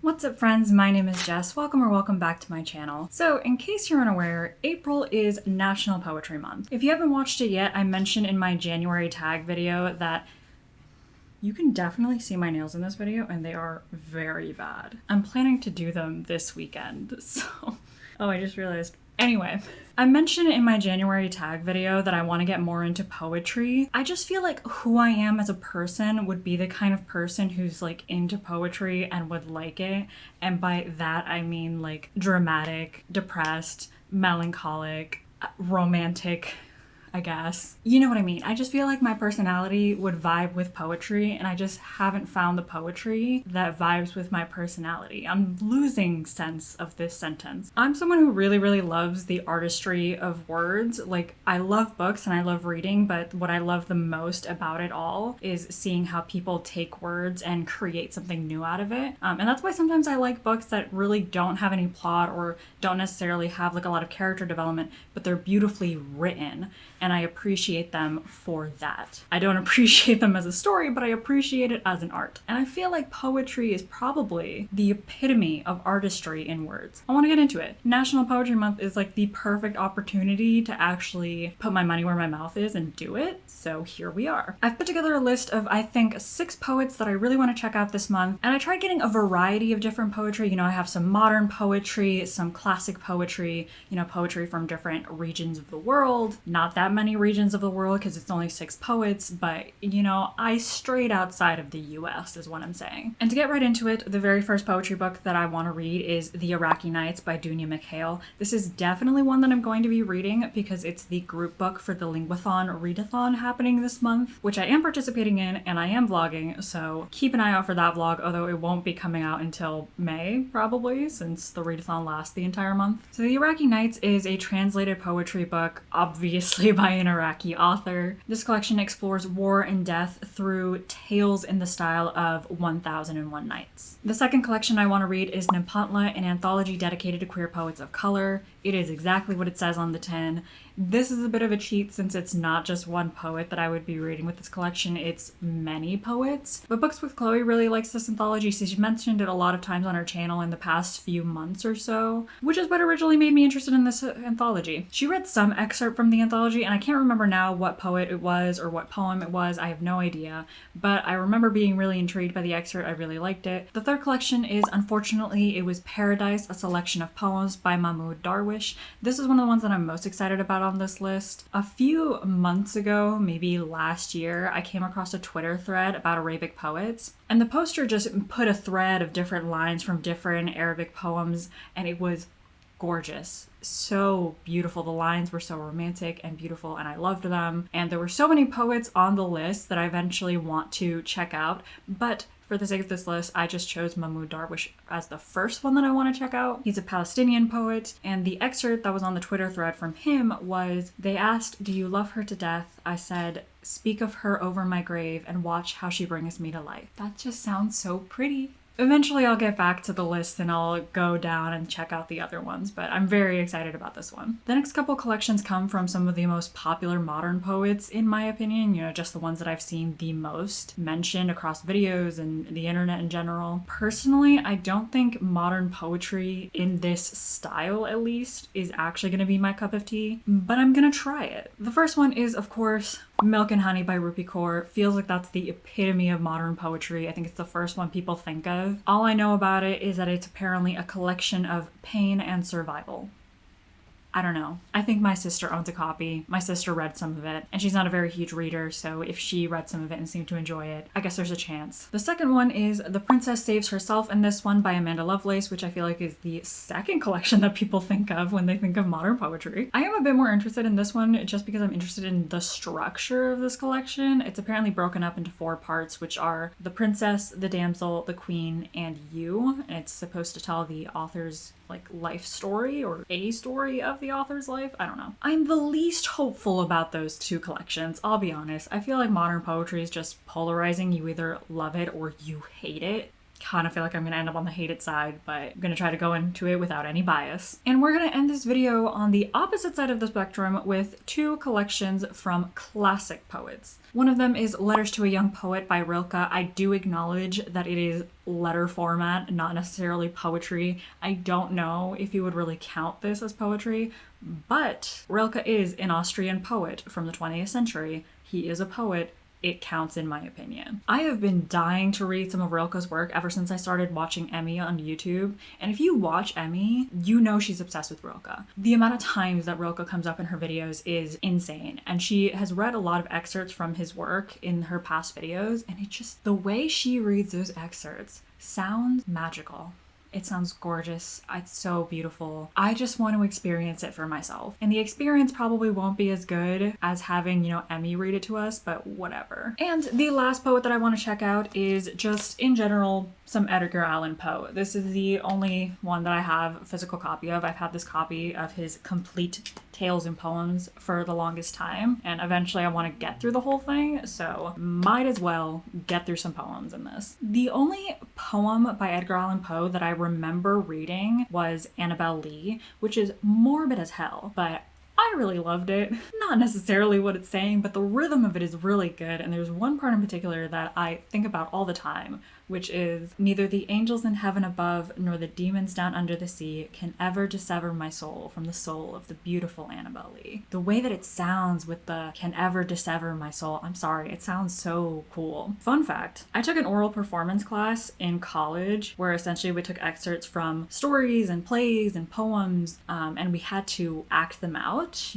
What's up friends, my name is Jess. Welcome back to my channel. So in case you're unaware, April is National Poetry Month. If you haven't watched it yet, I mentioned in my January tag video that you can definitely see my nails in this video and they are very bad. I'm planning to do them this weekend, so... Oh, I just realized. Anyway, I mentioned in my January tag video that I want to get more into poetry. I just feel like who I am as a person would be the kind of person who's like into poetry and would like it. And by that, I mean like dramatic, depressed, melancholic, romantic, I guess. You know what I mean? I just feel like my personality would vibe with poetry and I just haven't found the poetry that vibes with my personality. I'm losing sense of this sentence. I'm someone who really loves the artistry of words. Like, I love books and I love reading, but what I love the most about it all is seeing how people take words and create something new out of it. And that's why sometimes I like books that really don't have any plot or don't necessarily have like a lot of character development, but they're beautifully written. And I appreciate them for that. I don't appreciate them as a story, but I appreciate it as an art. And I feel like poetry is probably the epitome of artistry in words. I want to get into it. National Poetry Month is like the perfect opportunity to actually put my money where my mouth is and do it. So here we are. I've put together a list of, I think, 6 poets that I really want to check out this month. And I tried getting a variety of different poetry. You know, I have some modern poetry, some classic poetry, you know, poetry from different regions of the world. Not that many regions of the world because it's only 6 poets, but you know, I strayed outside of the US is what I'm saying. And to get right into it, the very first poetry book that I want to read is The Iraqi Nights by Dunya Mikhail. This is definitely one that I'm going to be reading because it's the group book for the Linguathon Readathon happening this month, which I am participating in and I am vlogging, so keep an eye out for that vlog, although it won't be coming out until May probably, since the readathon lasts the entire month. So The Iraqi Nights is a translated poetry book, obviously by an Iraqi author. This collection explores war and death through tales in the style of 1001 Nights. The second collection I want to read is Nimpotla, an anthology dedicated to queer poets of color. It is exactly what it says on the tin. This is a bit of a cheat since it's not just one poet that I would be reading with this collection, it's many poets. But Books with Chloe really likes this anthology, so she's mentioned it a lot of times on her channel in the past few months or so, which is what originally made me interested in this anthology. She read some excerpt from the anthology, and I can't remember now what poet it was or what poem it was, I have no idea, but I remember being really intrigued by the excerpt, I really liked it. The third collection is Unfortunately It Was Paradise, a selection of poems by Mahmoud Darwish. This is one of the ones that I'm most excited about on this list. A few months ago, maybe last year, I came across a Twitter thread about Arabic poets, and the poster just put a thread of different lines from different Arabic poems, and it was gorgeous. So beautiful. The lines were so romantic and beautiful and I loved them. And there were so many poets on the list that I eventually want to check out, but for the sake of this list, I just chose Mahmoud Darwish as the first one that I want to check out. He's a Palestinian poet, and the excerpt that was on the Twitter thread from him was, they asked, "Do you love her to death?" I said, "Speak of her over my grave and watch how she brings me to life." That just sounds so pretty. Eventually I'll get back to the list and I'll go down and check out the other ones, but I'm very excited about this one. The next couple collections come from some of the most popular modern poets, in my opinion, you know, just the ones that I've seen the most mentioned across videos and the internet in general. Personally, I don't think modern poetry in this style, at least, is actually going to be my cup of tea, but I'm gonna try it. The first one is, of course, Milk and Honey by Rupi Kaur. Feels like that's the epitome of modern poetry. I think it's the first one people think of. All I know about it is that it's apparently a collection of pain and survival. I don't know. I think my sister owns a copy. My sister read some of it, and she's not a very huge reader, so if she read some of it and seemed to enjoy it, I guess there's a chance. The second one is The Princess Saves Herself, and this one by Amanda Lovelace, which I feel like is the second collection that people think of when they think of modern poetry. I am a bit more interested in this one just because I'm interested in the structure of this collection. It's apparently broken up into 4 parts, which are the princess, the damsel, the queen, and you. And it's supposed to tell the author's like life story or a story of the author's life. I don't know. I'm the least hopeful about those 2 collections, I'll be honest. I feel like modern poetry is just polarizing. You either love it or you hate it. kind of feel like I'm gonna end up on the hated side, but I'm gonna try to go into it without any bias. And we're gonna end this video on the opposite side of the spectrum with two collections from classic poets. One of them is Letters to a Young Poet by Rilke. I do acknowledge that it is letter format, not necessarily poetry. I don't know if you would really count this as poetry, but Rilke is an Austrian poet from the 20th century. He is a poet. It counts in my opinion. I have been dying to read some of Rilke's work ever since I started watching Emmy on YouTube. And if you watch Emmy, you know she's obsessed with Rilke. The amount of times that Rilke comes up in her videos is insane. And she has read a lot of excerpts from his work in her past videos. And it just, the way she reads those excerpts sounds magical. It sounds gorgeous. It's so beautiful. I just want to experience it for myself. And the experience probably won't be as good as having, Emmy read it to us, but whatever. And the last poet that I want to check out is just, in general, some Edgar Allan Poe. This is the only one that I have a physical copy of. I've had this copy of his complete tales and poems for the longest time, and eventually I want to get through the whole thing, so might as well get through some poems in this. The only poem by Edgar Allan Poe that I remember reading was Annabel Lee, which is morbid as hell, but I really loved it. Not necessarily what it's saying, but the rhythm of it is really good, and there's one part in particular that I think about all the time, which is, neither the angels in heaven above nor the demons down under the sea can ever dissever my soul from the soul of the beautiful Annabel Lee. The way that it sounds with the can ever dissever my soul, I'm sorry, it sounds so cool. Fun fact, I took an oral performance class in college where essentially we took excerpts from stories and plays and poems, and we had to act them out,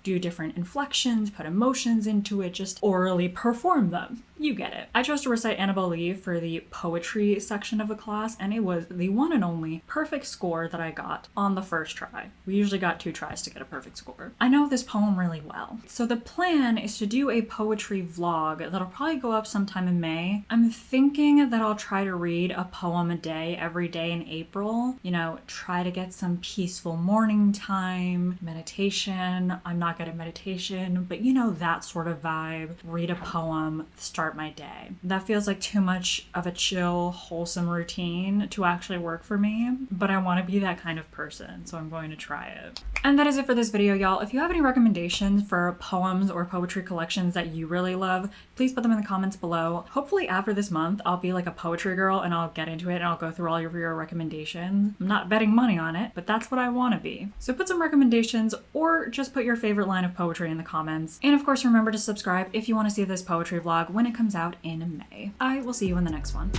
do different inflections, put emotions into it, just orally perform them. You get it. I chose to recite Annabel Lee for the poetry section of the class, and it was the one and only perfect score that I got on the first try. We usually got 2 tries to get a perfect score. I know this poem really well. So the plan is to do a poetry vlog that'll probably go up sometime in May. I'm thinking that I'll try to read a poem a day every day in April. Try to get some peaceful morning time, meditation. I'm not good at meditation, but that sort of vibe. Read a poem, start my day. That feels like too much of a chill, wholesome routine to actually work for me, but I want to be that kind of person, so I'm going to try it. And that is it for this video, y'all. If you have any recommendations for poems or poetry collections that you really love, please put them in the comments below. Hopefully after this month, I'll be like a poetry girl and I'll get into it and I'll go through all of your recommendations. I'm not betting money on it, but that's what I want to be. So put some recommendations or just put your favorite line of poetry in the comments. And of course, remember to subscribe if you want to see this poetry vlog when it comes out in May. I will see you in the next one.